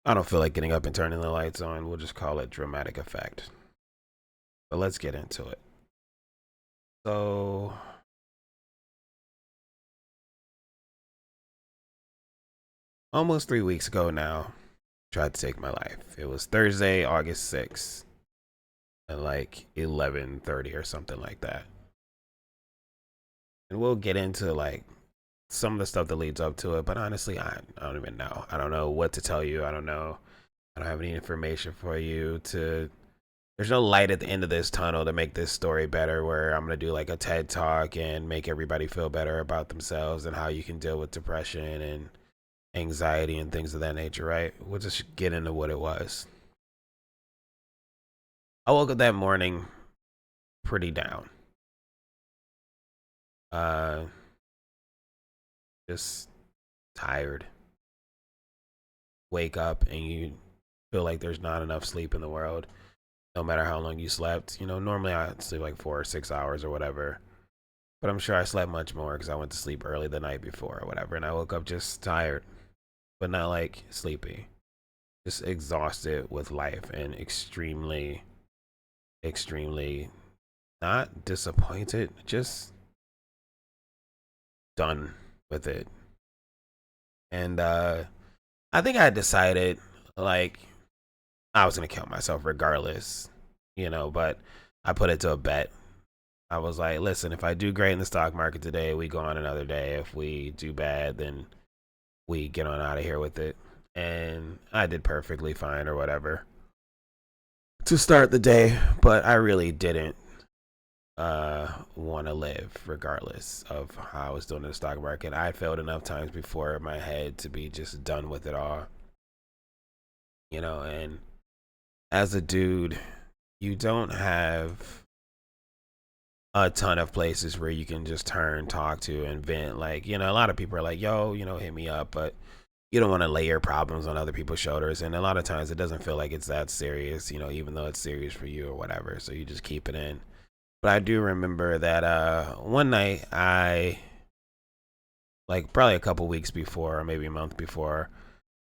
I don't feel like getting up and turning the lights on. We'll just call it dramatic effect. But let's get into it. So, almost 3 weeks ago now, tried to take my life. It was Thursday, August 6th, at like 11:30 or something like that. And we'll get into like some of the stuff that leads up to it. But honestly, I don't even know. I don't know what to tell you. I don't know. I don't have any information for you to. There's no light at the end of this tunnel to make this story better, where I'm going to do like a TED talk and make everybody feel better about themselves and how you can deal with depression and anxiety and things of that nature, right? We'll just get into what it was. I woke up that morning pretty down. Uh, just tired. Wake up and you feel like there's not enough sleep in the world, no matter how long you slept. You know, normally I sleep like 4 or 6 hours or whatever, but I'm sure I slept much more because I went to sleep early the night before or whatever. And I woke up just tired, but not like sleepy, just exhausted with life and extremely, extremely not disappointed, just done with it. And I think I decided like I was gonna kill myself regardless, but I put it to a bet. I was like, listen, if I do great in the stock market today, we go on another day. If we do bad, then we get on out of here with it. And I did perfectly fine or whatever to start the day, but I really didn't want to live regardless of how I was doing in the stock market. I failed enough times before in my head to be just done with it all, and as a dude, you don't have a ton of places where you can just turn, talk to, and vent. Like, a lot of people are like, yo, hit me up, but you don't want to lay your problems on other people's shoulders. And a lot of times it doesn't feel like it's that serious, even though it's serious for you or whatever. So you just keep it in. But I do remember that one night I, like probably a couple weeks before, or maybe a month before,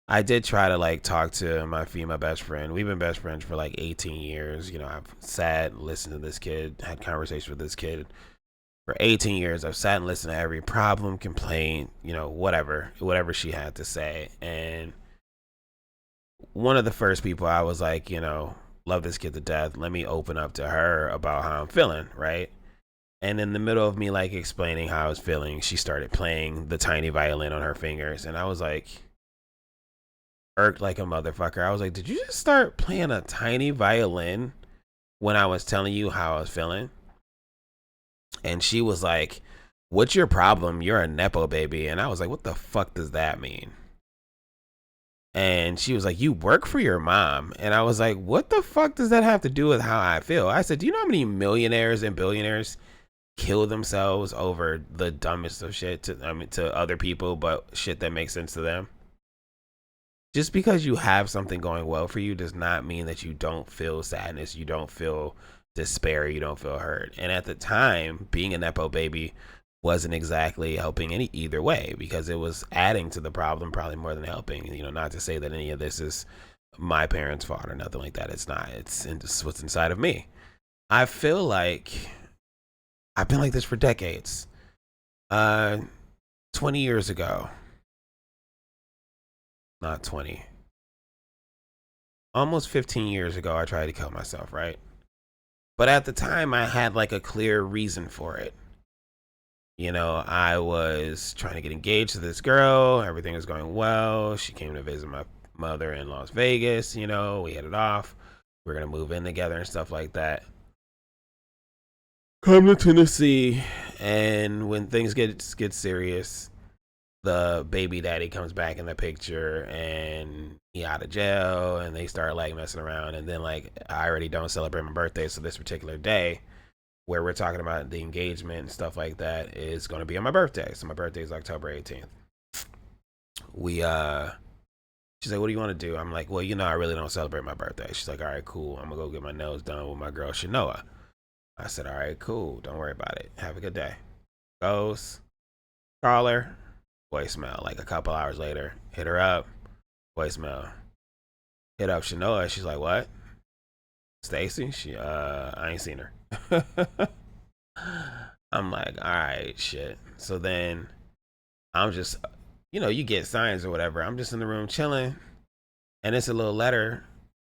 I did try to like talk to my female best friend. We've been best friends for like 18 years. I've sat, listened to this kid, had conversations with this kid for 18 years. I've sat and listened to every problem, complaint, whatever she had to say. And one of the first people I was like, love this kid to death. Let me open up to her about how I'm feeling, right? And in the middle of me like explaining how I was feeling, she started playing the tiny violin on her fingers. And I was like, irked like a motherfucker. I was like, did you just start playing a tiny violin when I was telling you how I was feeling? And she was like, what's your problem? You're a Nepo baby. And I was like, what the fuck does that mean? And she was like, you work for your mom. And I was like, what the fuck does that have to do with how I feel? I said, do you know how many millionaires and billionaires kill themselves over the dumbest of shit to other people, but shit that makes sense to them? Just because you have something going well for you does not mean that you don't feel sadness, you don't feel despair, you don't feel hurt. And at the time, being a Nepo baby wasn't exactly helping either way, because it was adding to the problem probably more than helping. Not to say that any of this is my parents' fault or nothing like that. It's not. It's what's inside of me. I feel like I've been like this for decades. 20 years ago, not 20, almost 15 years ago, I tried to kill myself, right? But at the time, I had like a clear reason for it. I was trying to get engaged to this girl. Everything was going well. She came to visit my mother in Las Vegas. We hit it off. We are going to move in together and stuff like that. Come to Tennessee. And when things get serious, the baby daddy comes back in the picture and he out of jail, and they start like messing around. And then like I already don't celebrate my birthday, so this particular day where we're talking about the engagement and stuff like that is going to be on my birthday. So my birthday is October 18th. She's like, what do you want to do? I'm like, well, I really don't celebrate my birthday. She's like, all right, cool. I'm gonna go get my nails done with my girl Shanoa. I said, all right, cool. Don't worry about it. Have a good day. Goes, call her, voicemail. Like a couple hours later, hit her up, voicemail. hit up Shanoa. She's like, what? Stacy? I ain't seen her. I'm like, all right, shit. So then I'm just, you get signs or whatever. I'm just in the room chilling, and it's a little letter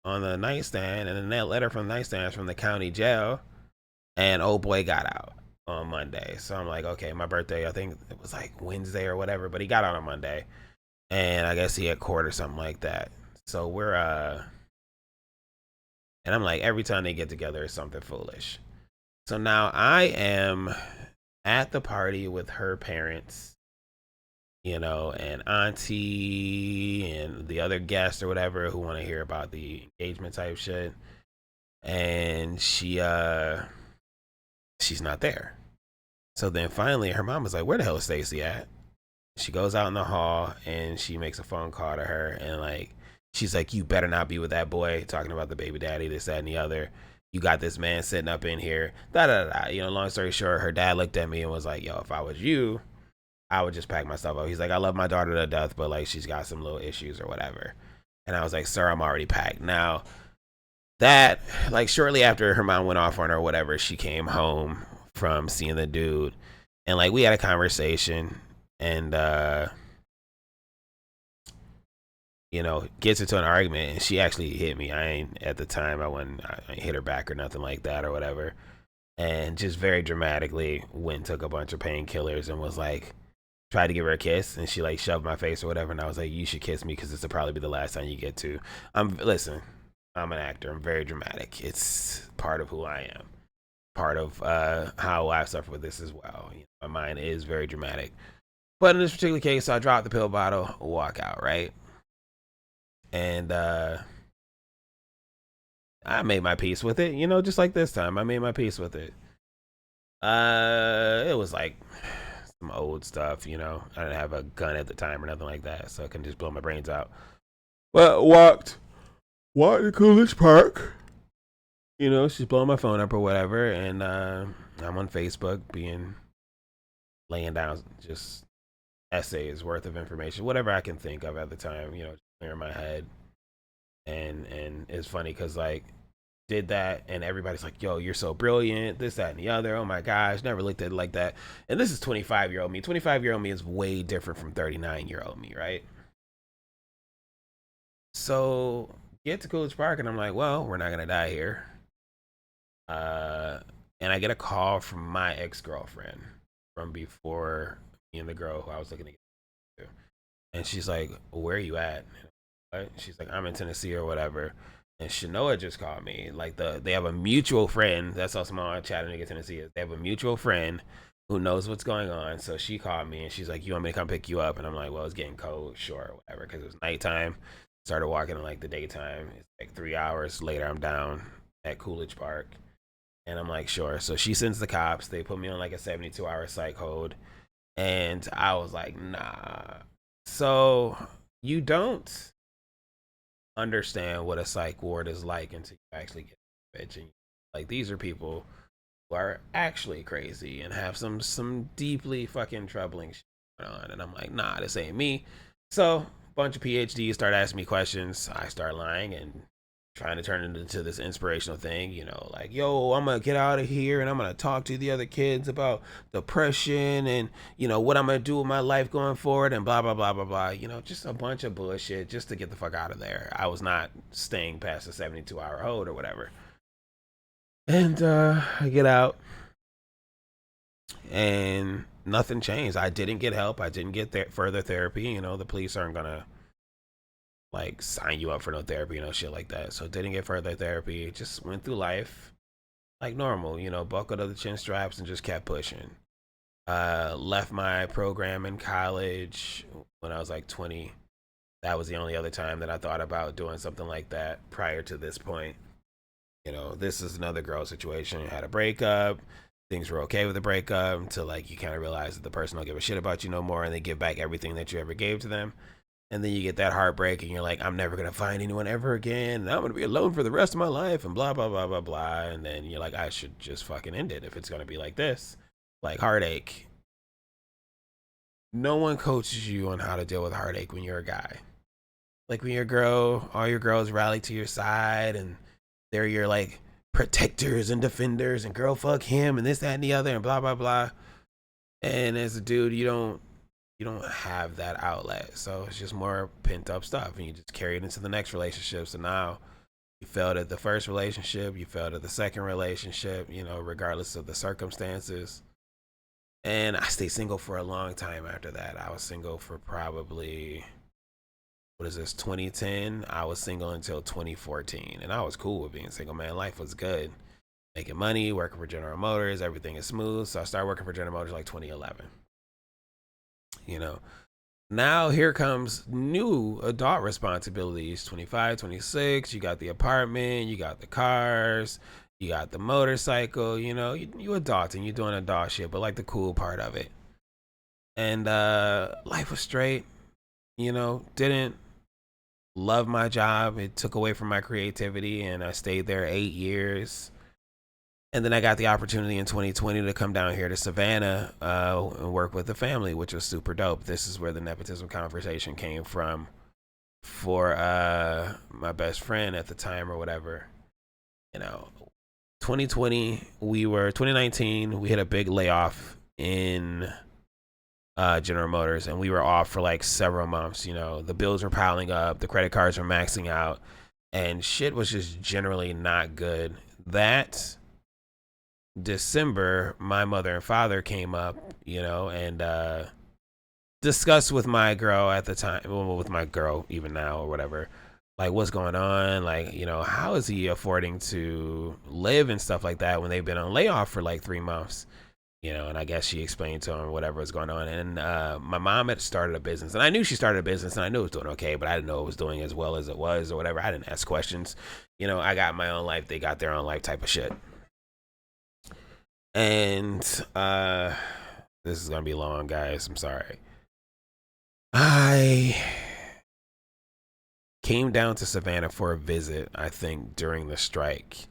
on the nightstand, and then that letter from the nightstand is from the county jail, and old boy got out on Monday. So I'm like, okay, my birthday, I think it was like Wednesday or whatever, but he got out on Monday, and I guess he had court or something like that. So we're and I'm like, every time they get together, it's something foolish. So now I am at the party with her parents, and auntie and the other guests or whatever who want to hear about the engagement type shit. And she's not there. So then finally her mom was like, where the hell is Stacy at? She goes out in the hall and she makes a phone call to her, and like she's like, you better not be with that boy, talking about the baby daddy, this, that, and the other. You got this man sitting up in here. Da da da. Long story short, her dad looked at me and was like, yo, if I was you, I would just pack myself up. He's like, I love my daughter to death, but like she's got some little issues or whatever. And I was like, sir, I'm already packed. Now that, like, shortly after her mom went off on her or whatever, she came home from seeing the dude, and like we had a conversation, and gets into an argument, and she actually hit me. I ain't, at the time, I hit her back or nothing like that or whatever, and just very dramatically went and took a bunch of painkillers and was like, tried to give her a kiss, and she like shoved my face or whatever, and I was like, you should kiss me because this will probably be the last time you get to. Listen, I'm an actor. I'm very dramatic. It's part of who I am. Part of how I suffer with this as well. My mind is very dramatic. But in this particular case, I dropped the pill bottle, walk out, right? And I made my peace with it, just like this time. I made my peace with it. It was like some old stuff, I didn't have a gun at the time or nothing like that, so I couldn't just blow my brains out. But walked to Coolidge Park. She's blowing my phone up or whatever, and I'm on Facebook laying down just essays worth of information, whatever I can think of at the time, clear my head. And it's funny because like did that, and everybody's like, yo, you're so brilliant, this, that, and the other. Oh my gosh, never looked at it like that. And this is 25-year-old me. 25-year-old me is way different from 39-year-old me, right? So get to Coolidge Park, and I'm like, well, we're not gonna die here. And I get a call from my ex-girlfriend from before me and the girl who I was looking to get to. And she's like, where are you at? She's like, I'm in Tennessee or whatever. And Shanoa just called me. Like they have a mutual friend. That's how small Chattanooga, Tennessee is. They have a mutual friend who knows what's going on. So she called me and she's like, you want me to come pick you up? And I'm like, well, it's getting cold, sure, whatever. Because it was nighttime. Started walking in like the daytime. It's like 3 hours later, I'm down at Coolidge Park. And I'm like, sure. So she sends the cops. They put me on like a 72-hour psych hold. And I was like, nah. So you don't understand what a psych ward is like until you actually get bitching. Like these are people who are actually crazy and have some deeply fucking troubling shit going on. And I'm like, nah, this ain't me. So a bunch of PhDs start asking me questions. I start lying and trying to turn it into this inspirational thing, like, yo, I'm gonna get out of here and I'm gonna talk to the other kids about depression and, what I'm gonna do with my life going forward and blah, blah, blah, blah, blah. Just a bunch of bullshit just to get the fuck out of there. I was not staying past the 72-hour hold or whatever. And I get out and nothing changed. I didn't get help. I didn't get further therapy. The police aren't gonna like sign you up for no therapy, shit like that. So didn't get further therapy. Just went through life like normal, buckled up the chin straps and just kept pushing. Left my program in college when I was like 20. That was the only other time that I thought about doing something like that prior to this point. This is another girl situation. You had a breakup. Things were okay with the breakup until like you kind of realize that the person don't give a shit about you no more and they give back everything that you ever gave to them. And then you get that heartbreak and you're like, I'm never going to find anyone ever again. And I'm going to be alone for the rest of my life and blah, blah, blah, blah, blah. And then you're like, I should just fucking end it if it's going to be like this. Like heartache. No one coaches you on how to deal with heartache when you're a guy. Like when your girl, all your girls rally to your side and they're your like protectors and defenders and girl fuck him and this, that, and the other and blah blah blah. And as a dude, you don't have that outlet. So it's just more pent up stuff and you just carry it into the next relationship. So now you failed at the first relationship, you failed at the second relationship, regardless of the circumstances. And I stayed single for a long time after that. I was single for probably, what is this, 2010? I was single until 2014. And I was cool with being single, man. Life was good. Making money, working for General Motors, everything is smooth. So I started working for General Motors like 2011. Now here comes new adult responsibilities. 25, 26, you got the apartment, you got the cars, you got the motorcycle, you adult and you're doing adult shit, but like the cool part of it. And life was straight, didn't love my job. It took away from my creativity and I stayed there 8 years. And then I got the opportunity in 2020 to come down here to Savannah and work with the family, which was super dope. This is where the nepotism conversation came from for my best friend at the time or whatever. 2019, we hit a big layoff in General Motors and we were off for like several months. The bills were piling up, the credit cards were maxing out, and shit was just generally not good. That December, my mother and father came up, and discussed with my girl at the time, well, with my girl even now or whatever, like what's going on, like, how is he affording to live and stuff like that when they've been on layoff for like 3 months, and I guess she explained to him whatever was going on. And my mom had started a business and I knew she started a business and I knew it was doing okay, but I didn't know it was doing as well as it was or whatever. I didn't ask questions. I got my own life, they got their own life type of shit. And this is gonna be long, guys. I'm sorry. I came down to Savannah for a visit, I think, during the strike.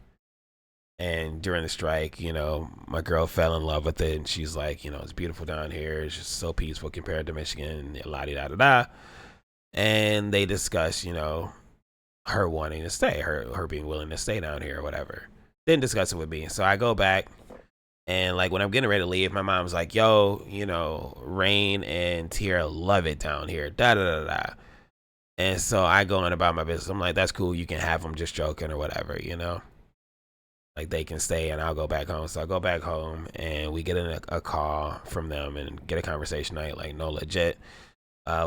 And during the strike, my girl fell in love with it. And she's like, it's beautiful down here. It's just so peaceful compared to Michigan. La-di-da-da-da. And they discussed, her wanting to stay, her being willing to stay down here or whatever. Didn't discuss it with me. So I go back. And like when I'm getting ready to leave, my mom's like, yo, Rain and Tierra love it down here. Da da da da. And so I go on about my business. I'm like, that's cool. You can have them, just joking or whatever, Like they can stay and I'll go back home. So I go back home and we get a call from them and get a conversation. Like, no, legit.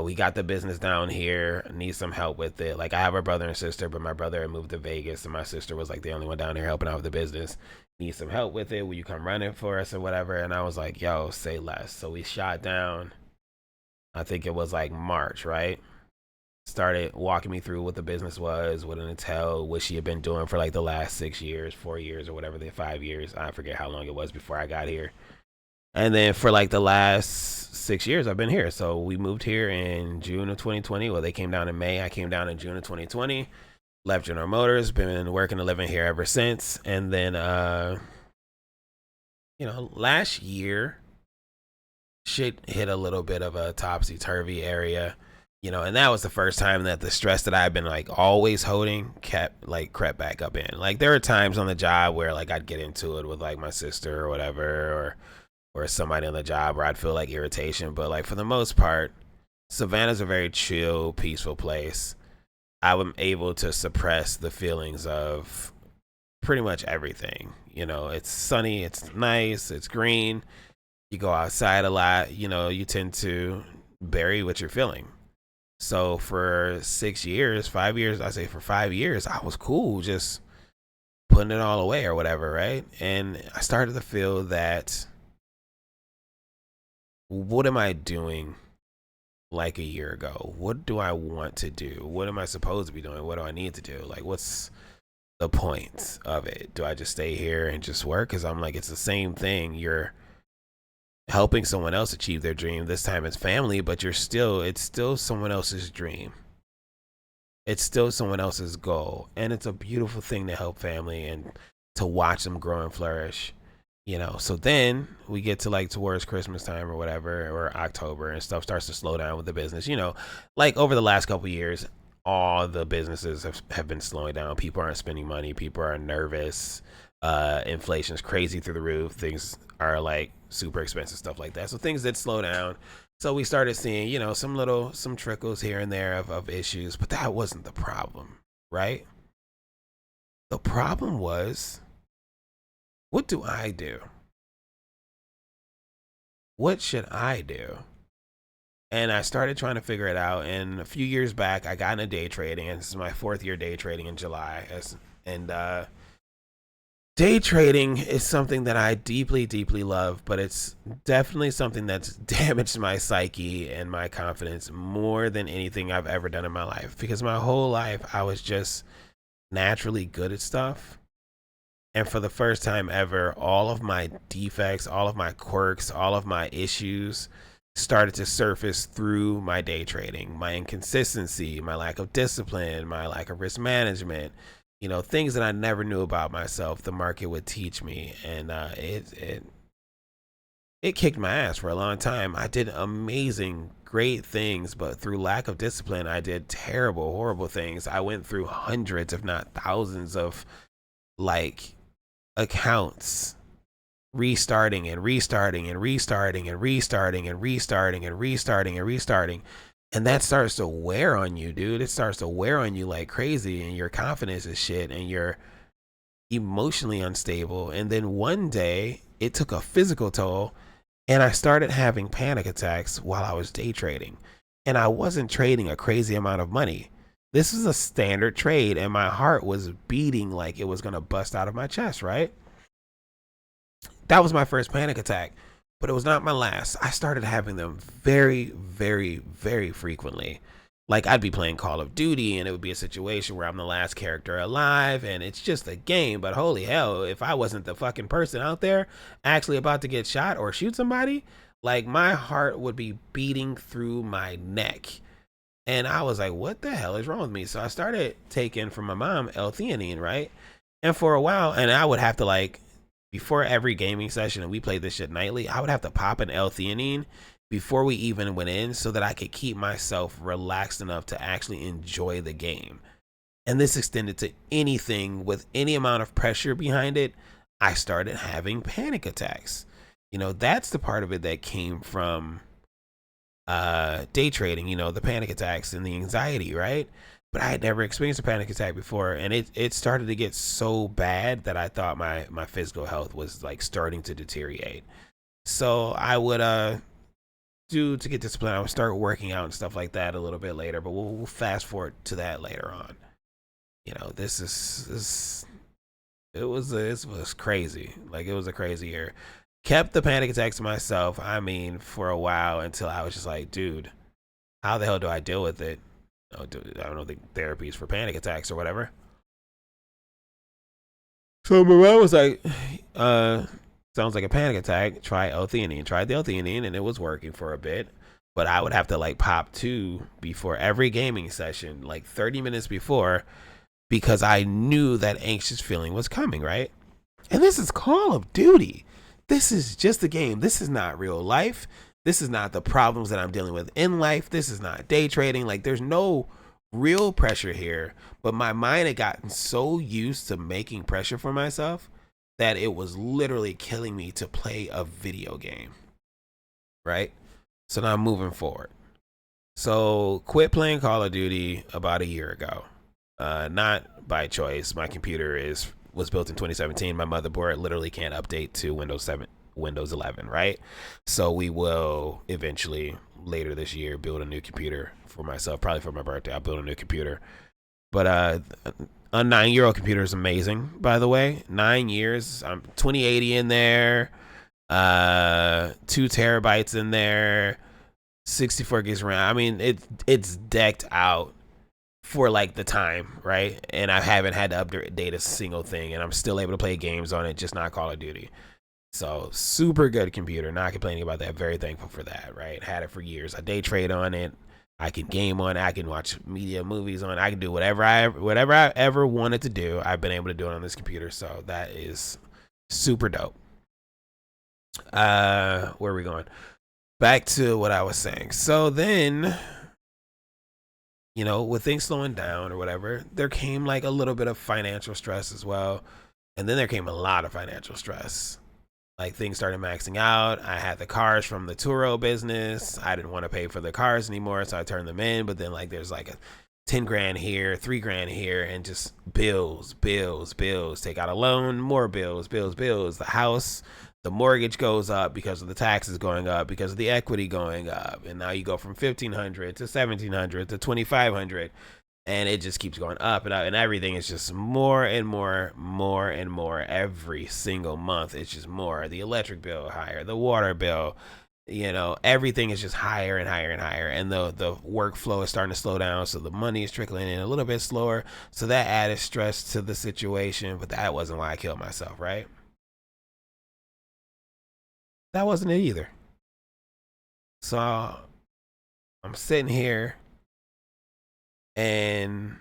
We got the business down here. Need some help with it. Like I have a brother and sister, but my brother had moved to Vegas and my sister was like the only one down here helping out with the business. Need some help with it. Will you come run it for us or whatever? And I was like, yo, say less. So we shot down, I think it was like March, right? Started walking me through what the business was, what it entailed, what she had been doing for like the last 6 years, 4 years or whatever, the 5 years. I forget how long it was before I got here. And then for like the last 6 years, I've been here. So we moved here in June of 2020. Well, they came down in May. I came down in June of 2020. Left General Motors. Been working and living here ever since. And then, last year, shit hit a little bit of a topsy-turvy area. And that was the first time that the stress that I've been like always holding crept back up in. Like there were times on the job where like I'd get into it with like my sister or whatever, or somebody on the job where I'd feel like irritation. But like for the most part, Savannah's a very chill, peaceful place. I'm able to suppress the feelings of pretty much everything. It's sunny, it's nice, it's green. You go outside a lot, you tend to bury what you're feeling. So for 6 years, 5 years, I say for 5 years, I was cool just putting it all away or whatever, right? And I started to feel that, what am I doing like a year ago? What do I want to do? What am I supposed to be doing? What do I need to do? Like, what's the point of it? Do I just stay here and just work? Because I'm like, it's the same thing. You're helping someone else achieve their dream. This time it's family, but it's still someone else's dream. It's still someone else's goal. And it's a beautiful thing to help family and to watch them grow and flourish. So then we get to like towards Christmas time or whatever, or October, and stuff starts to slow down with the business. Like over the last couple of years, all the businesses have been slowing down. People aren't spending money. People are nervous. Inflation's crazy through the roof. Things are like super expensive, stuff like that. So things did slow down. So we started seeing, you know, some trickles here and there of issues, but that wasn't the problem, right? The problem was, what do I do? What should I do? And I started trying to figure it out. And a few years back, I got into day trading, and this is my 4th year day trading in July. And day trading is something that I deeply, deeply love, but it's definitely something that's damaged my psyche and my confidence more than anything I've ever done in my life. Because my whole life, I was just naturally good at stuff. And for the first time ever, all of my defects, all of my quirks, all of my issues started to surface through my day trading. My inconsistency, my lack of discipline, my lack of risk management, you know, things that I never knew about myself, the market would teach me. And it kicked my ass for a long time. I did amazing, great things, but through lack of discipline, I did terrible, horrible things. I went through hundreds, if not thousands, of like accounts restarting and restarting and restarting and restarting and restarting and restarting and restarting. And that starts to wear on you, dude. It starts to wear on you like crazy, and your confidence is shit, and you're emotionally unstable. And then one day it took a physical toll, and I started having panic attacks while I was day trading. And I wasn't trading a crazy amount of money. This was a standard trade, and my heart was beating like it was going to bust out of my chest, right? That was my first panic attack, but it was not my last. I started having them very, very, very frequently. Like, I'd be playing Call of Duty, and it would be a situation where I'm the last character alive, and it's just a game, but holy hell, if I wasn't the fucking person out there actually about to get shot or shoot somebody, like, my heart would be beating through my neck. And I was like, what the hell is wrong with me? So I started taking from my mom L-theanine, right? And for a while, and I would have to, like, before every gaming session, and we played this shit nightly, I would have to pop an L-theanine before we even went in so that I could keep myself relaxed enough to actually enjoy the game. And this extended to anything with any amount of pressure behind it. I started having panic attacks. You know, that's the part of it that came from day trading, you know, the panic attacks and the anxiety, right? But I had never experienced a panic attack before, and it started to get so bad that I thought my physical health was like starting to deteriorate. So I would to get disciplined, I would start working out and stuff like that a little bit later, but we'll fast forward to that later on. You know, it was crazy. Like, it was a crazy year. Kept the panic attacks to myself, I mean, for a while, until I was just like, dude, how the hell do I deal with it? I don't think therapy is for panic attacks or whatever. So my mom was like, sounds like a panic attack. Try L-theanine. Tried the L-theanine, and it was working for a bit. But I would have to like pop 2 before every gaming session, like 30 minutes before, because I knew that anxious feeling was coming, right? And this is Call of Duty. This is just a game. This is not real life. This is not the problems that I'm dealing with in life. This is not day trading. Like, there's no real pressure here. But my mind had gotten so used to making pressure for myself that it was literally killing me to play a video game. Right? So now I'm moving forward. So quit playing Call of Duty about a year ago. Not by choice. My computer was built in 2017. My motherboard literally can't update to Windows 11, right? So we will eventually later this year build a new computer for myself, probably for my birthday. I'll build a new computer. But a 9-year-old computer is amazing, by the way. 9 years, 2080 in there, 2 terabytes in there, 64 gigs RAM. I mean, it's decked out for like the time, right? And I haven't had to update a single thing, and I'm still able to play games on it, just not Call of Duty. So super good computer, not complaining about that. Very thankful for that, right? Had it for years. I day trade on it. I can game on it. I can watch media movies on it. I can do whatever I ever wanted to do. I've been able to do it on this computer, so that is super dope. Where are we going? Back to what I was saying. So then you know, with things slowing down or whatever, there came like a little bit of financial stress as well. And then there came a lot of financial stress. Like things started maxing out. I had the cars from the Turo business. I didn't want to pay for the cars anymore, so I turned them in. But then like there's like a 10 grand here, 3 grand here, and just bills, bills, bills. Take out a loan, more bills, bills, bills. The house, the mortgage goes up because of the taxes going up, because of the equity going up. And now you go from 1,500 to 1,700 to 2,500. And it just keeps going up and up, and everything is just more and more, more and more every single month. It's just more. The electric bill higher, the water bill, you know, everything is just higher and higher and higher. And the workflow is starting to slow down, so the money is trickling in a little bit slower. So that added stress to the situation, but that wasn't why I killed myself, right? That wasn't it either. So I'm sitting here, and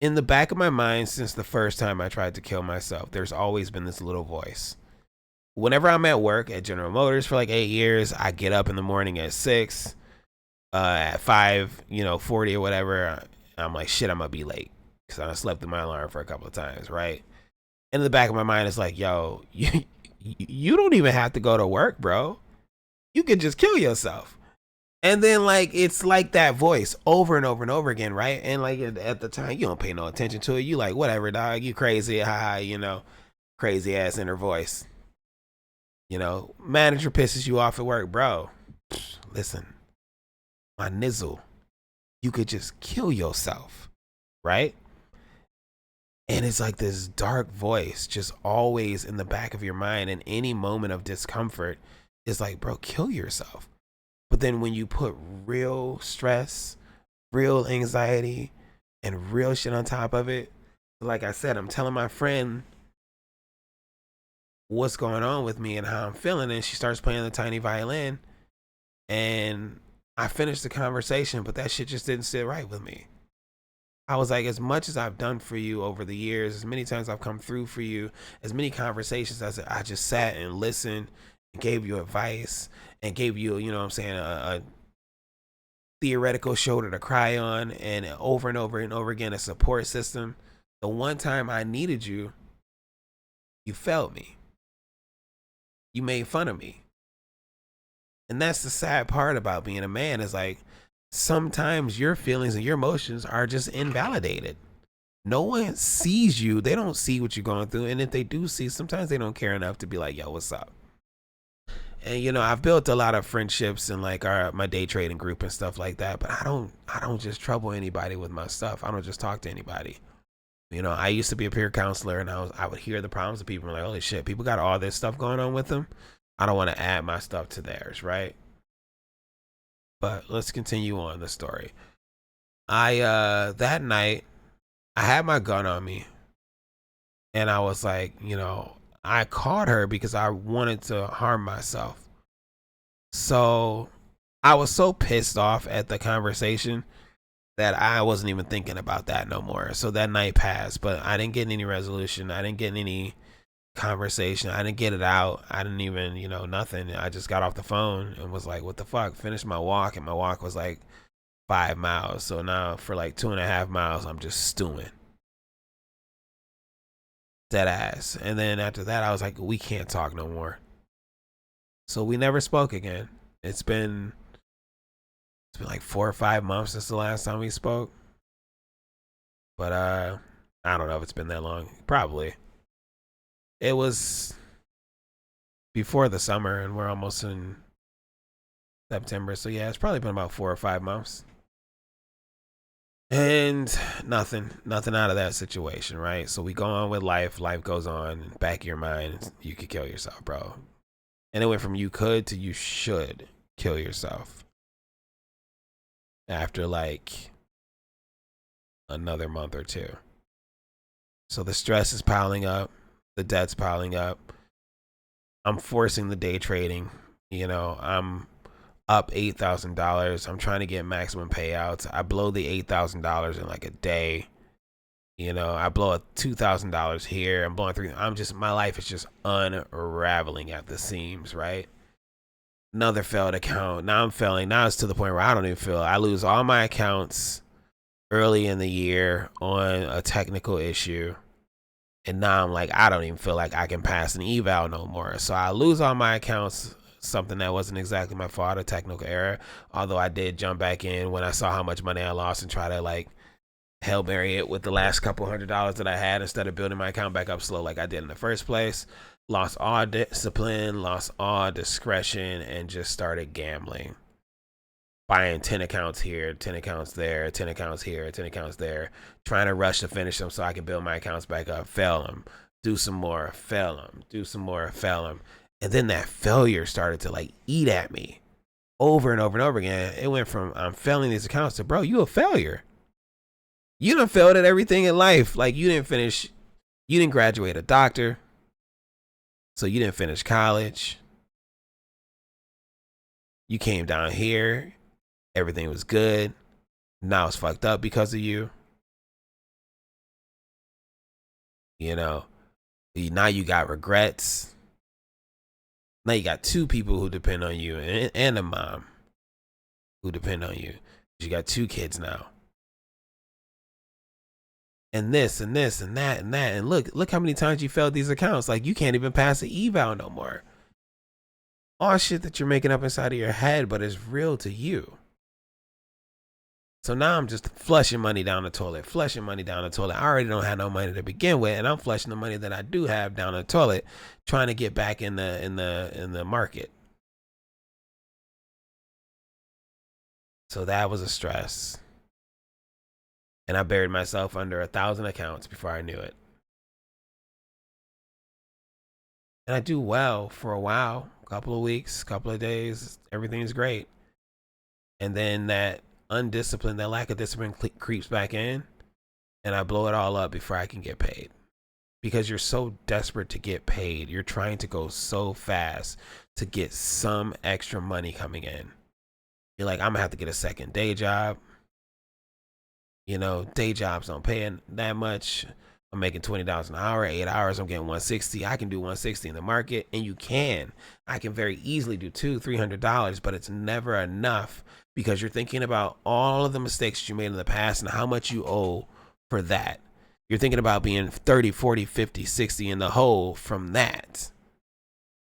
in the back of my mind, since the first time I tried to kill myself, there's always been this little voice. Whenever I'm at work at General Motors for like 8 years, I get up in the morning at 6, at 5, 40 or whatever. I'm like, shit, I'm gonna be late because I slept through my alarm for a couple of times, right? And in the back of my mind, it's like, yo, you don't even have to go to work, bro. You can just kill yourself. And then like it's like that voice over and over and over again, right? And like at the time, you don't pay no attention to it. You like, whatever, dog. You crazy, haha, crazy ass inner voice. Manager pisses you off at work, bro. Listen, my nizzle, you could just kill yourself, right? And it's like this dark voice just always in the back of your mind. And any moment of discomfort is like, bro, kill yourself. But then when you put real stress, real anxiety, and real shit on top of it, like I said, I'm telling my friend what's going on with me and how I'm feeling, and she starts playing the tiny violin, and I finished the conversation, but that shit just didn't sit right with me. I was like, as much as I've done for you over the years, as many times I've come through for you, as many conversations as I just sat and listened and gave you advice and gave you, you know what I'm saying, a theoretical shoulder to cry on, and over and over and over again, a support system. The one time I needed you, you felt me. You made fun of me. And that's the sad part about being a man, is like, sometimes your feelings and your emotions are just invalidated. No one sees you. They don't see what you're going through. And if they do see, sometimes they don't care enough to be like, yo, what's up? And I've built a lot of friendships in like my day trading group and stuff like that, but I don't just trouble anybody with my stuff. I don't just talk to anybody. I used to be a peer counselor, and I would hear the problems of people, and like, holy shit, people got all this stuff going on with them. I don't want to add my stuff to theirs, right? But let's continue on the story. That night I had my gun on me, and I was like, I caught her because I wanted to harm myself. So I was so pissed off at the conversation that I wasn't even thinking about that no more. So that night passed, but I didn't get any resolution. I didn't get any conversation. I didn't get it out. I didn't even, nothing. I just got off the phone and was like, what the fuck? Finished my walk, and my walk was like 5 miles. So now for like 2.5 miles, I'm just stewing. Dead ass. And then after that, I was like, we can't talk no more. So we never spoke again. It's been like 4 or 5 months since the last time we spoke. But I don't know if it's been that long. Probably. It was before the summer, and we're almost in September. So yeah, it's probably been about 4 or 5 months. And nothing out of that situation, right? So we go on with life. Life goes on. Back of your mind, you could kill yourself, bro. And it went from you could to you should kill yourself after like another month or two. So the stress is piling up. The debt's piling up. I'm forcing the day trading. I'm up $8,000. I'm trying to get maximum payouts. I blow the $8,000 in like a day. I blow $2,000 here. I'm blowing my life is just unraveling at the seams, right? Another failed account. Now I'm failing. Now it's to the point where I don't even feel. I lose all my accounts early in the year on a technical issue. And now I'm like, I don't even feel like I can pass an eval no more. So I lose all my accounts, something that wasn't exactly my fault, a technical error. Although I did jump back in when I saw how much money I lost and try to like Hail Mary it with the last couple $100 that I had instead of building my account back up slow like I did in the first place. Lost all discipline, lost all discretion, and just started gambling. Buying 10 accounts here, 10 accounts there, 10 accounts here, 10 accounts there, trying to rush to finish them so I can build my accounts back up, fail them, do some more, fail them, do some more, fail them. And then that failure started to like eat at me over and over and over again. It went from I'm failing these accounts to, bro, you a failure. You done failed at everything in life. Like you didn't finish, you didn't graduate a doctor. So you didn't finish college. You came down here. Everything was good. Now it's fucked up because of you. You know, now you got regrets. Now you got two people who depend on you and a mom who depend on you. You got two kids now. And this and this and that and that. And look how many times you failed these accounts. Like you can't even pass the eval no more. All shit that you're making up inside of your head, but it's real to you. So now I'm just flushing money down the toilet, flushing money down the toilet. I already don't have no money to begin with, and I'm flushing the money that I do have down the toilet, trying to get back in the market. So that was a stress. And I buried myself under 1,000 accounts before I knew it. And I do well for a while, a couple of weeks, a couple of days, everything's great. And then that undisciplined, that lack of discipline creeps back in, and I blow it all up before I can get paid. Because you're so desperate to get paid. You're trying to go so fast to get some extra money coming in. You're like, I'm gonna have to get a second day job. You know, day jobs don't pay that much. I'm making $20 an hour, 8 hours, I'm getting 160. I can do 160 in the market, and you can. I can very easily do $200-300, but it's never enough because you're thinking about all of the mistakes you made in the past and how much you owe for that. You're thinking about being 30, 40, 50, 60 in the hole from that.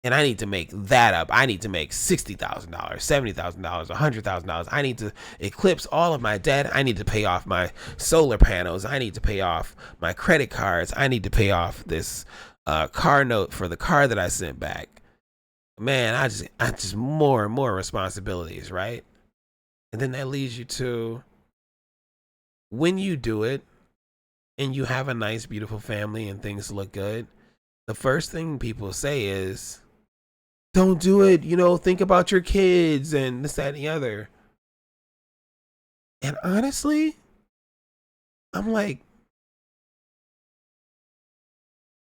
And I need to make that up. I need to make $60,000, $70,000, $100,000. I need to eclipse all of my debt. I need to pay off my solar panels. I need to pay off my credit cards. I need to pay off this car note for the car that I sent back. Man, I just more and more responsibilities, right? And then that leads you to when you do it and you have a nice, beautiful family and things look good, the first thing people say is, don't do it, you know, think about your kids and this, that, and the other. And honestly, I'm like,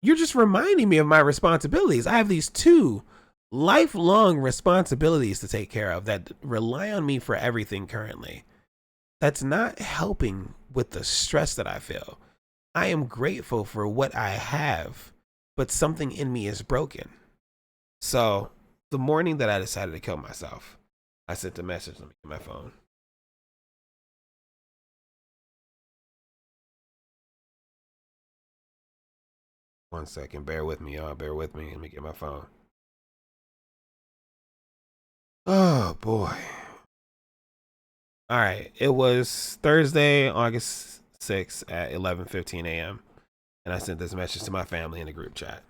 you're just reminding me of my responsibilities. I have these two lifelong responsibilities to take care of that rely on me for everything currently. That's not helping with the stress that I feel. I am grateful for what I have, but something in me is broken. So the morning that I decided to kill myself, I sent a message. Let me get my phone. One second. Bear with me, y'all. Bear with me. Let me get my phone. Oh, boy. All right. It was Thursday, August 6th at 11:15 a.m. And I sent this message to my family in the group chat.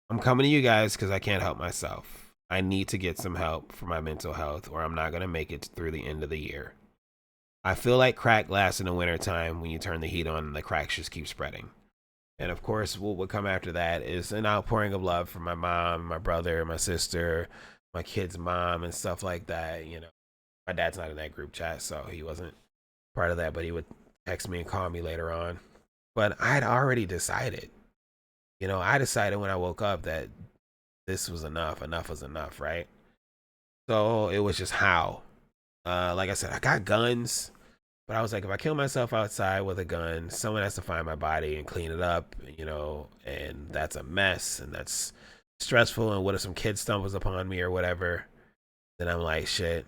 I'm coming to you guys because I can't help myself. I need to get some help for my mental health or I'm not going to make it through the end of the year. I feel like crack glass in the wintertime when you turn the heat on and the cracks just keep spreading. And of course, what would come after that is an outpouring of love from my mom, my brother, my sister, my kid's mom, and stuff like that. You know, my dad's not in that group chat, so he wasn't part of that, but he would text me and call me later on. But I had already decided. You know, I decided when I woke up that this was enough. Enough was enough, right? So it was just how. Like I said, I got guns, but I was like, if I kill myself outside with a gun, someone has to find my body and clean it up, you know, and that's a mess and that's stressful. And what if some kid stumbles upon me or whatever? Then I'm like, shit,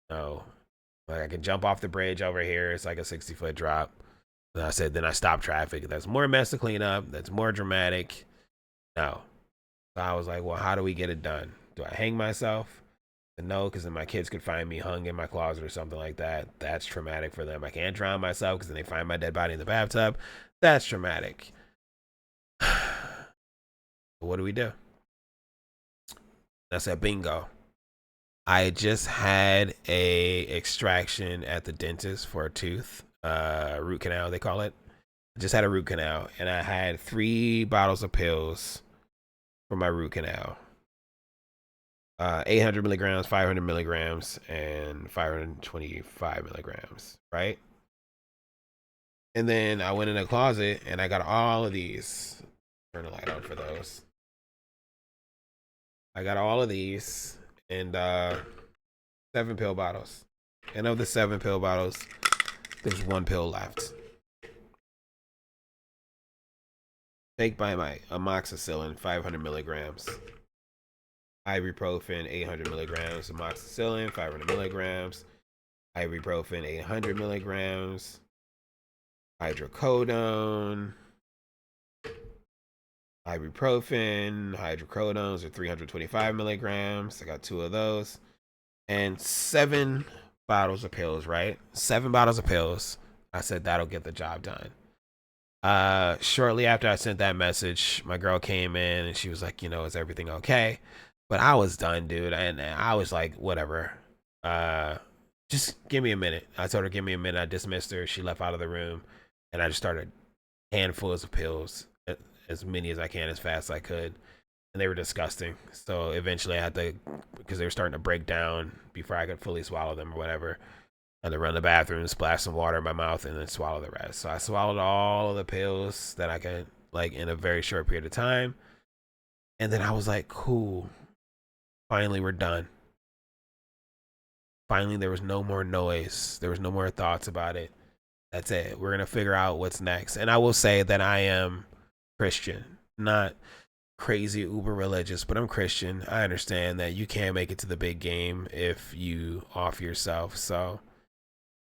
no. Like I can jump off the bridge over here. It's like a 60-foot drop. And I said, then I stop traffic. That's more mess to clean up. That's more dramatic. No. So I was like, well, how do we get it done? Do I hang myself? No, because then my kids could find me hung in my closet or something like that. That's traumatic for them. I can't drown myself because then they find my dead body in the bathtub. That's traumatic. What do we do? I said, bingo. I just had a extraction at the dentist for a tooth, root canal, they call it. I just had a root canal, and I had 3 bottles of pills for my root canal. 800 milligrams, 500 milligrams, and 525 milligrams, right? And then I went in the closet and I got all of these. Turn the light on for those. I got all of these and 7 pill bottles. And of the 7 pill bottles, there's 1 pill left. Take by my amoxicillin, 500 milligrams. Ibuprofen, 800 milligrams. Amoxicillin, 500 milligrams. Ibuprofen, 800 milligrams. Hydrocodone. Ibuprofen, hydrocodones are 325 milligrams. I got 2 of those. And 7 bottles of pills, right? 7 bottles of pills. I said that'll get the job done. Shortly after I sent that message, my girl came in and she was like, you know, is everything okay? But I was done, dude. And I was like, whatever. Just give me a minute. I told her, give me a minute. I dismissed her. She left out of the room. And I just started handfuls of pills, as many as I can, as fast as I could. And they were disgusting. So eventually I had to, because they were starting to break down before I could fully swallow them or whatever. I had to run to the bathroom, splash some water in my mouth, and then swallow the rest. So I swallowed all of the pills that I could, like, in a very short period of time. And then I was like, cool. Finally, we're done. Finally, there was no more noise. There was no more thoughts about it. That's it. We're going to figure out what's next. And I will say that I am Christian, not crazy uber religious, but I'm Christian. I understand that you can't make it to the big game if you off yourself. So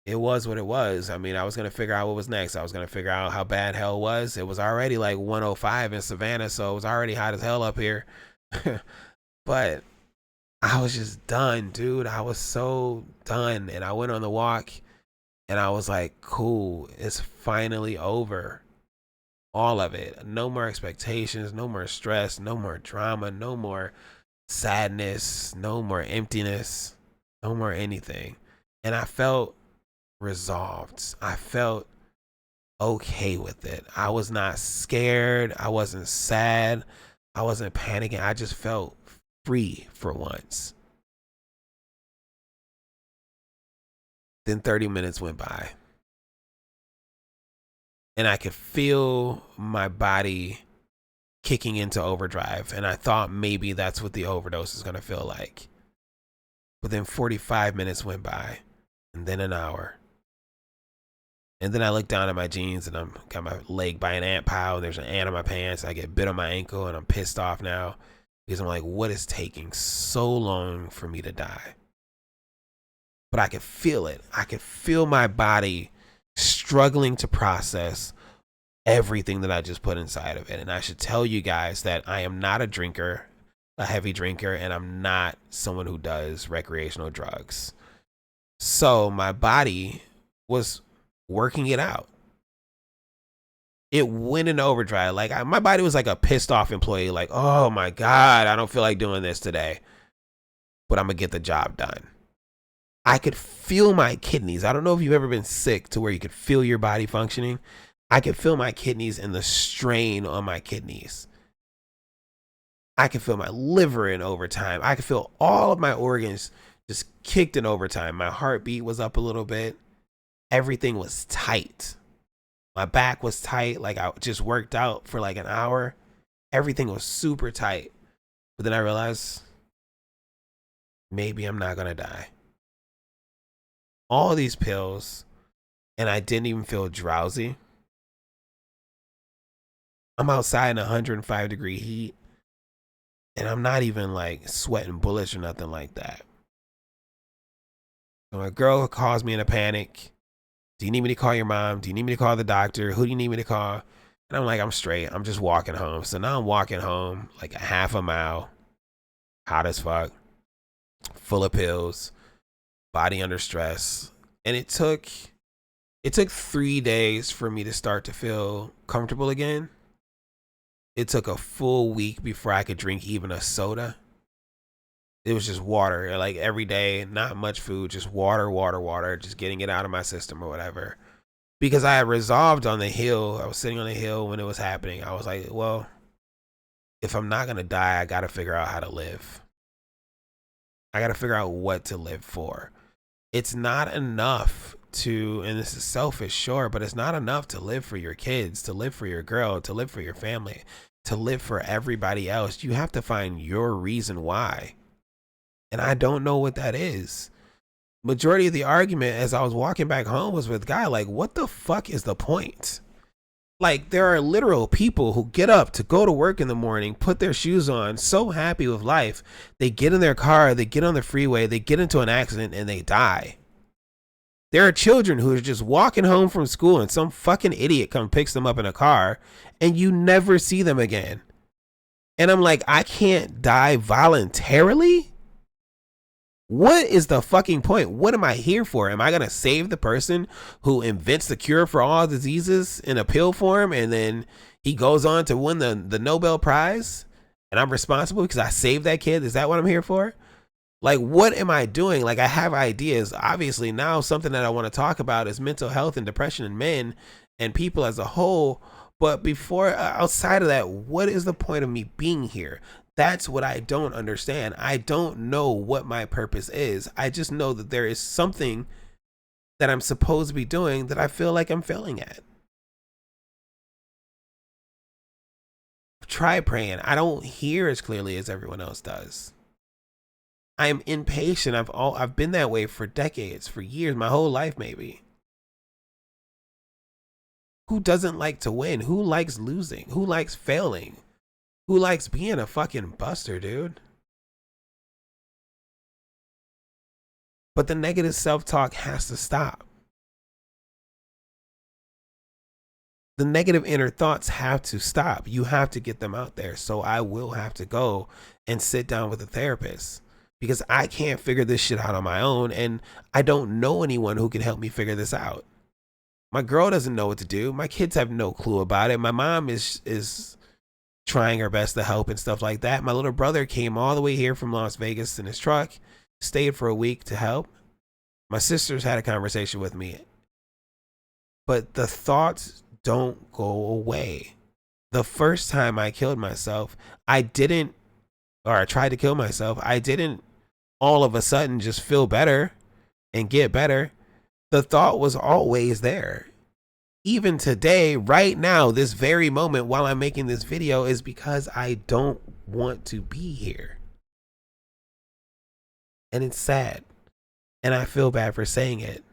it was what it was. I mean, I was going to figure out what was next. I was going to figure out how bad hell was. It was already like 105 in Savannah, so it was already hot as hell up here. But I was just done, dude. I was so done. And I went on the walk and I was like, cool, it's finally over. All of it. No more expectations, no more stress, no more drama, no more sadness, no more emptiness, no more anything. And I felt resolved. I felt okay with it. I was not scared. I wasn't sad. I wasn't panicking. I just felt free for once. Then 30 minutes went by. And I could feel my body kicking into overdrive. And I thought maybe that's what the overdose is going to feel like. But then 45 minutes went by. And then an hour. And then I look down at my jeans and I'm got my leg by an ant pile. And there's an ant on my pants. I get bit on my ankle and I'm pissed off now. Because I'm like, what is taking so long for me to die? But I could feel it. I could feel my body struggling to process everything that I just put inside of it. And I should tell you guys that I am not a drinker, a heavy drinker, and I'm not someone who does recreational drugs. So my body was working it out. It went in overdrive. Like my body was like a pissed off employee. Like, oh my God, I don't feel like doing this today, but I'm gonna get the job done. I could feel my kidneys. I don't know if you've ever been sick to where you could feel your body functioning. I could feel my kidneys and the strain on my kidneys. I could feel my liver in overtime. I could feel all of my organs just kicked in overtime. My heartbeat was up a little bit. Everything was tight. My back was tight. Like I just worked out for like an hour. Everything was super tight. But then I realized maybe I'm not going to die. All these pills, and I didn't even feel drowsy. I'm outside in 105-degree heat, and I'm not even like sweating bullets or nothing like that. So my girl calls me in a panic. Do you need me to call your mom? Do you need me to call the doctor? Who do you need me to call? And I'm like, I'm straight. I'm just walking home. So now I'm walking home like a half a mile, hot as fuck, full of pills, body under stress. And it took 3 days for me to start to feel comfortable again. It took a full week before I could drink even a soda. It was just water, like every day, not much food, just water, water, water, just getting it out of my system or whatever. Because I had resolved on the hill, I was sitting on the hill when it was happening. I was like, well, if I'm not going to die, I got to figure out how to live. I got to figure out what to live for. It's not enough to, and this is selfish, sure, but it's not enough to live for your kids, to live for your girl, to live for your family, to live for everybody else. You have to find your reason why. And I don't know what that is. Majority of the argument as I was walking back home was with Guy, like, what the fuck is the point? Like, there are literal people who get up to go to work in the morning, put their shoes on, so happy with life. They get in their car, they get on the freeway, they get into an accident, and they die. There are children who are just walking home from school and some fucking idiot comes picks them up in a car and you never see them again. And I'm like, I can't die voluntarily? What is the fucking point? What am I here for? Am I going to save the person who invents the cure for all diseases in a pill form and then he goes on to win the Nobel Prize and I'm responsible because I saved that kid? Is that what I'm here for? Like, what am I doing? Like, I have ideas. Obviously, now something that I want to talk about is mental health and depression in men and people as a whole. But before, outside of that, what is the point of me being here? That's what I don't understand. I don't know what my purpose is. I just know that there is something that I'm supposed to be doing that I feel like I'm failing at. Try praying. I don't hear as clearly as everyone else does. I am impatient. I've been that way for decades, for years, my whole life maybe. Who doesn't like to win? Who likes losing? Who likes failing? Who likes being a fucking buster, dude? But the negative self-talk has to stop. The negative inner thoughts have to stop. You have to get them out there. So I will have to go and sit down with a therapist. Because I can't figure this shit out on my own, and I don't know anyone who can help me figure this out. My girl doesn't know what to do. My kids have no clue about it. My mom is trying her best to help and stuff like that. My little brother came all the way here from Las Vegas in his truck, stayed for a week to help. My sisters had a conversation with me. But the thoughts don't go away. The first time I killed myself, I tried to kill myself, I didn't all of a sudden just feel better and get better. The thought was always there. Even today, right now, this very moment while I'm making this video is because I don't want to be here. And it's sad. And I feel bad for saying it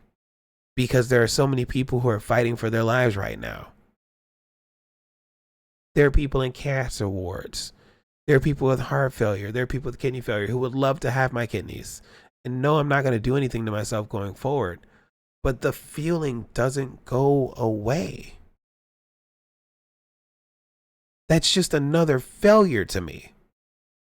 because there are so many people who are fighting for their lives right now. There are people in cancer wards. There are people with heart failure. There are people with kidney failure who would love to have my kidneys. And no, I'm not going to do anything to myself going forward. But the feeling doesn't go away. That's just another failure to me.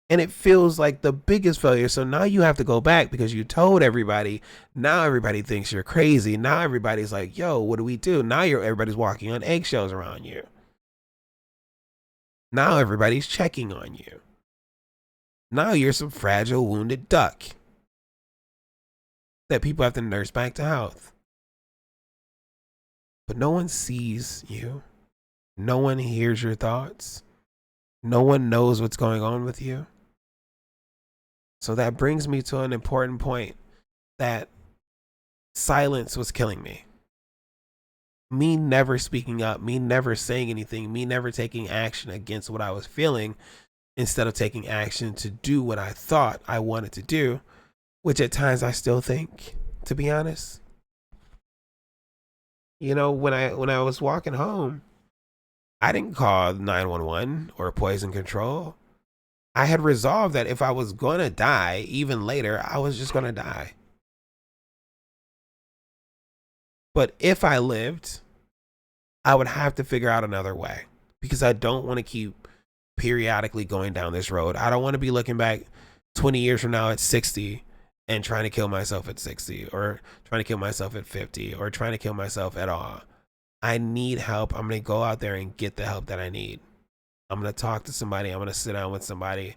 And it feels like the biggest failure. So now you have to go back because you told everybody. Now everybody thinks you're crazy. Now everybody's like, yo, what do we do? Now everybody's walking on eggshells around you. Now everybody's checking on you. Now you're some fragile, wounded duck that people have to nurse back to health. But no one sees you. No one hears your thoughts. No one knows what's going on with you. So that brings me to an important point, that silence was killing me. Me never speaking up, me never saying anything, me never taking action against what I was feeling instead of taking action to do what I thought I wanted to do, which at times I still think, to be honest. You know, when I was walking home, I didn't call 911 or poison control. I had resolved that if I was going to die, even later, I was just going to die. But if I lived, I would have to figure out another way, because I don't want to keep periodically going down this road. I don't want to be looking back 20 years from now at 60 and trying to kill myself at 60, or trying to kill myself at 50, or trying to kill myself at all. I need help. I'm going to go out there and get the help that I need. I'm going to talk to somebody. I'm going to sit down with somebody,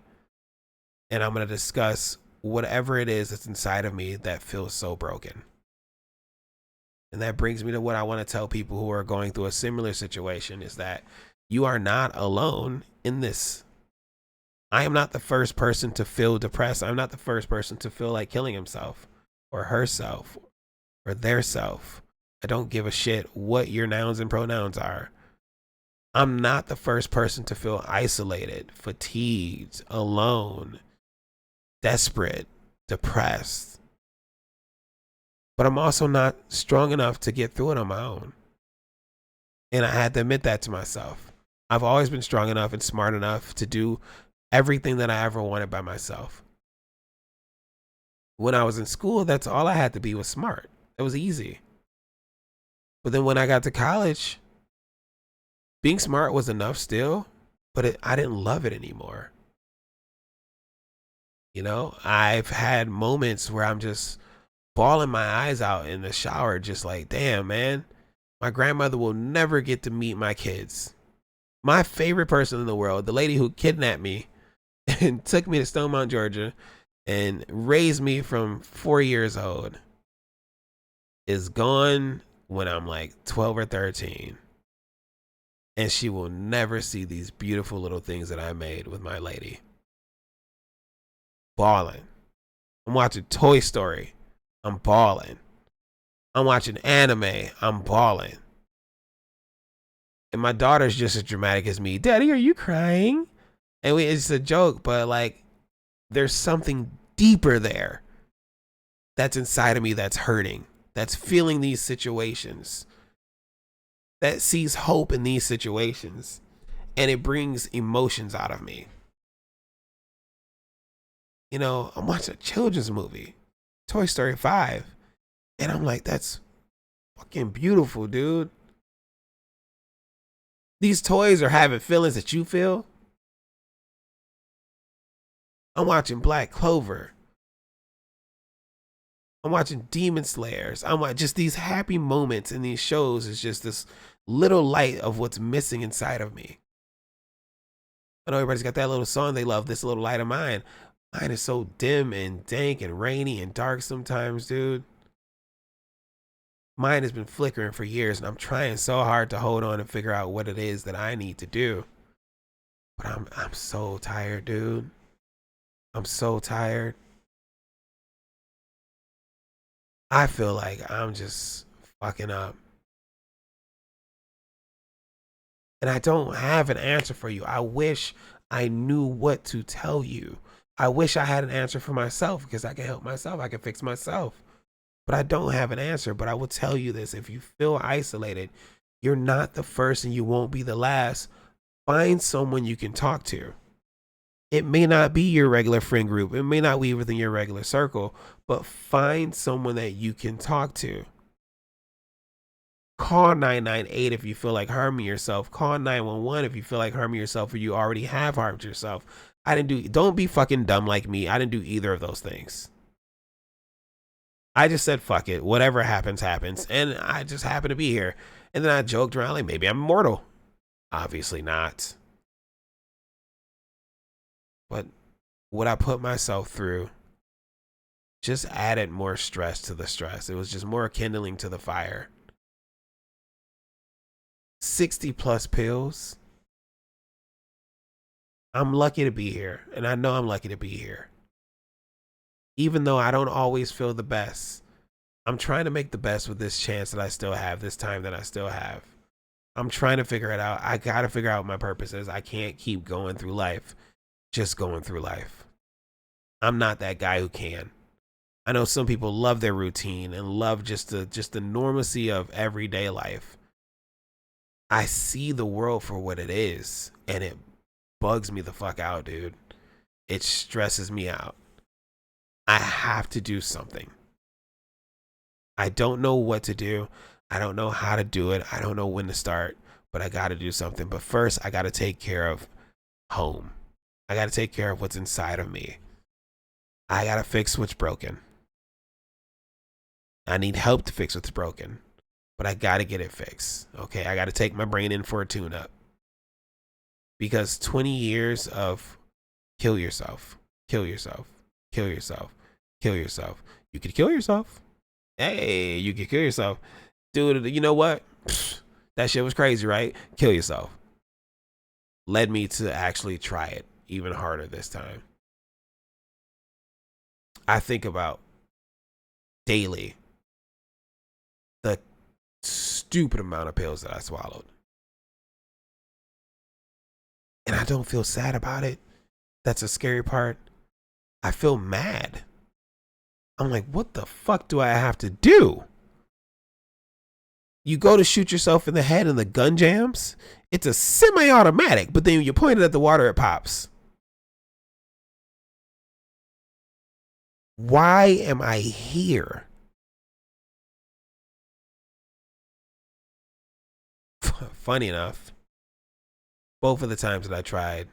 and I'm going to discuss whatever it is that's inside of me that feels so broken. And that brings me to what I want to tell people who are going through a similar situation, is that you are not alone in this. I am not the first person to feel depressed. I'm not the first person to feel like killing himself or herself or their self. I don't give a shit what your nouns and pronouns are. I'm not the first person to feel isolated, fatigued, alone, desperate, depressed. But I'm also not strong enough to get through it on my own. And I had to admit that to myself. I've always been strong enough and smart enough to do everything that I ever wanted by myself. When I was in school, that's all I had to be, was smart. It was easy. But then when I got to college, being smart was enough still, but I didn't love it anymore. You know, I've had moments where I'm just bawling my eyes out in the shower, just like, damn, man, my grandmother will never get to meet my kids. My favorite person in the world, the lady who kidnapped me and took me to Stone Mountain, Georgia, and raised me from 4 years old, is gone when I'm like 12 or 13. And she will never see these beautiful little things that I made with my lady. Balling. I'm watching Toy Story. I'm balling. I'm watching anime. I'm balling. And my daughter's just as dramatic as me. Daddy, are you crying? And it's a joke, but like, there's something deeper there that's inside of me that's hurting, that's feeling these situations, that sees hope in these situations, and it brings emotions out of me. You know, I'm watching a children's movie, Toy Story 5, and I'm like, that's fucking beautiful, dude. These toys are having feelings that you feel. I'm watching Black Clover. I'm watching Demon Slayers. I'm watching just these happy moments in these shows. Is just this little light of what's missing inside of me. I know everybody's got that little song they love, This Little Light of Mine. Mine is so dim and dank and rainy and dark sometimes, dude. Mine has been flickering for years, and I'm trying so hard to hold on and figure out what it is that I need to do. But I'm so tired, dude. I'm so tired. I feel like I'm just fucking up. And I don't have an answer for you. I wish I knew what to tell you. I wish I had an answer for myself, because I can help myself. I can fix myself. But I don't have an answer. But I will tell you this. If you feel isolated, you're not the first and you won't be the last. Find someone you can talk to. It may not be your regular friend group. It may not be within your regular circle, but find someone that you can talk to. Call 998 if you feel like harming yourself. Call 911 if you feel like harming yourself or you already have harmed yourself. Don't be fucking dumb like me. I didn't do either of those things. I just said, fuck it. Whatever happens, happens. And I just happened to be here. And then I joked around like, maybe I'm immortal. Obviously not. But what I put myself through just added more stress to the stress. It was just more kindling to the fire. 60 plus pills. I'm lucky to be here. And I know I'm lucky to be here. Even though I don't always feel the best, I'm trying to make the best with this chance that I still have, this time that I still have. I'm trying to figure it out. I got to figure out what my purpose is. I can't keep going through life, just going through life. I'm not that guy who can. I know some people love their routine and love just the normalcy of everyday life. I see the world for what it is, and it bugs me the fuck out, dude. It stresses me out. I have to do something. I don't know what to do. I don't know how to do it. I don't know when to start, but I got to do something. But first, I got to take care of home. I got to take care of what's inside of me. I got to fix what's broken. I need help to fix what's broken, but I got to get it fixed. Okay, I got to take my brain in for a tune up. Because 20 years of kill yourself, kill yourself, kill yourself, kill yourself. You could kill yourself. Hey, you could kill yourself. Dude, you know what? That shit was crazy, right? Kill yourself. Led me to actually try it even harder this time. I think about daily the stupid amount of pills that I swallowed. And I don't feel sad about it. That's a scary part. I feel mad. I'm like, what the fuck do I have to do? You go to shoot yourself in the head and the gun jams. It's a semi-automatic, but then when you point it at the water, it pops. Why am I here? Funny enough, both of the times that I tried,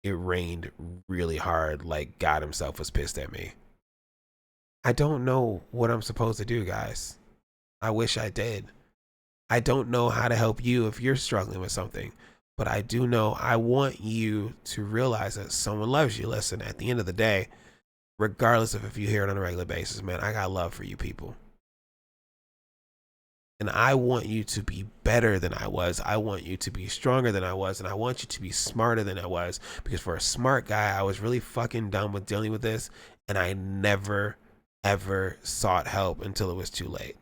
it rained really hard, like God himself was pissed at me. I don't know what I'm supposed to do, guys. I wish I did. I don't know how to help you if you're struggling with something, but I do know I want you to realize that someone loves you. Listen, at the end of the day, regardless of if you hear it on a regular basis, man, I got love for you people. And I want you to be better than I was. I want you to be stronger than I was. And I want you to be smarter than I was. Because for a smart guy, I was really fucking dumb with dealing with this. And I never, ever sought help until it was too late.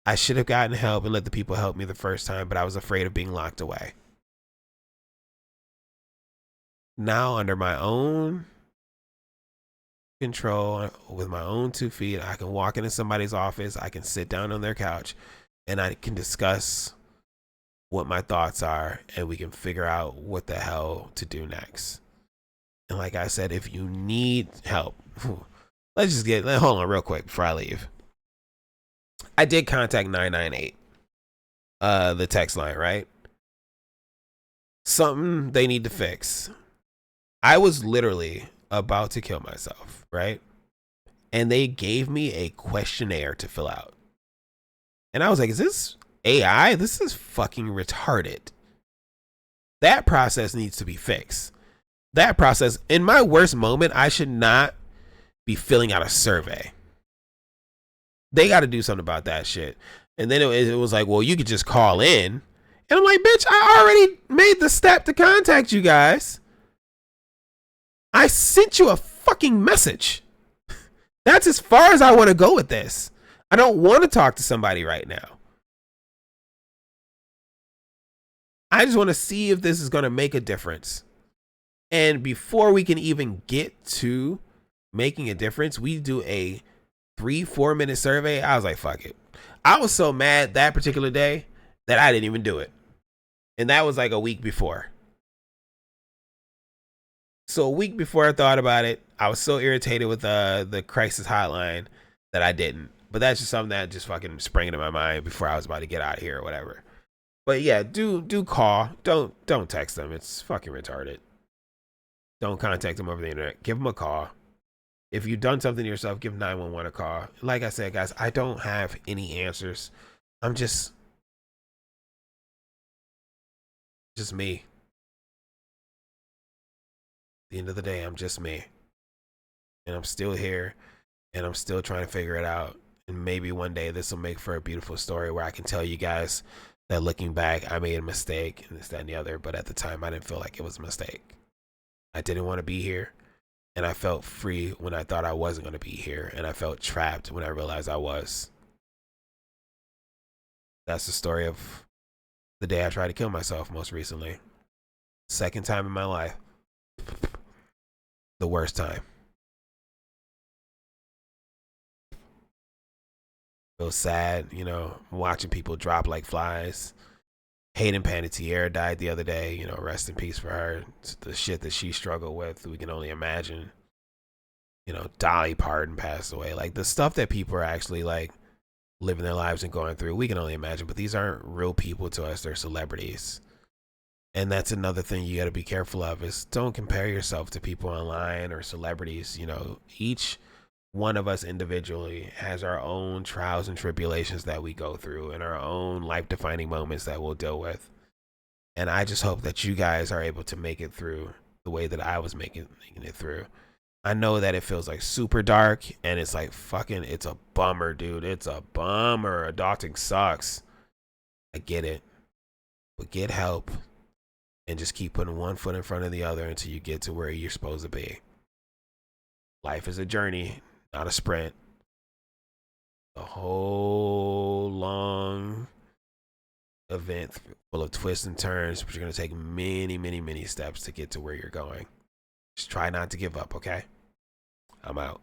I should have gotten help and let the people help me the first time, but I was afraid of being locked away. Now, under my own control, with my own 2 feet, I can walk into somebody's office, I can sit down on their couch, and I can discuss what my thoughts are, and we can figure out what the hell to do next. And like I said, if you need help, hold on real quick before I leave. I did contact 998, the text line, right? Something they need to fix. I was literally about to kill myself, right? And they gave me a questionnaire to fill out. And I was like, is this AI? This is fucking retarded. That process needs to be fixed. That process, in my worst moment, I should not be filling out a survey. They got to do something about that shit. And then it was like, well, you could just call in. And I'm like, bitch, I already made the step to contact you guys. I sent you a fucking message. That's as far as I want to go with this. I don't want to talk to somebody right now. I just want to see if this is going to make a difference. And before we can even get to making a difference, we do a 3-4 minute survey. I was like, fuck it. I was so mad that particular day that I didn't even do it. And that was like a week before. So a week before I thought about it, I was so irritated with the crisis hotline that I didn't. But that's just something that just fucking sprang into my mind before I was about to get out of here or whatever. But yeah, do call. Don't text them. It's fucking retarded. Don't contact them over the internet. Give them a call. If you've done something to yourself, give 911 a call. Like I said, guys, I don't have any answers. I'm just me. At the end of the day, I'm just me. And I'm still here. And I'm still trying to figure it out. And maybe one day this will make for a beautiful story where I can tell you guys that looking back, I made a mistake and this, that, and the other. But at the time, I didn't feel like it was a mistake. I didn't want to be here. And I felt free when I thought I wasn't going to be here. And I felt trapped when I realized I was. That's the story of the day I tried to kill myself most recently. Second time in my life. The worst time. Feel sad, you know, watching people drop like flies. Hayden Panettiere died the other day, you know, rest in peace for her. It's the shit that she struggled with, we can only imagine. you know, Dolly Parton passed away. Like the stuff that people are actually like living their lives and going through, we can only imagine. But these aren't real people to us; they're celebrities. And that's another thing you got to be careful of is don't compare yourself to people online or celebrities. You know, each one of us individually has our own trials and tribulations that we go through and our own life defining moments that we'll deal with. And I just hope that you guys are able to make it through the way that I was making it through. I know that it feels like super dark and it's like fucking, it's a bummer, dude. It's a bummer. Adulting sucks. I get it. But get help and just keep putting one foot in front of the other until you get to where you're supposed to be. Life is a journey, not a sprint. A whole long event full of twists and turns, but you're going to take many, many, many steps to get to where you're going. Just try not to give up, okay? I'm out.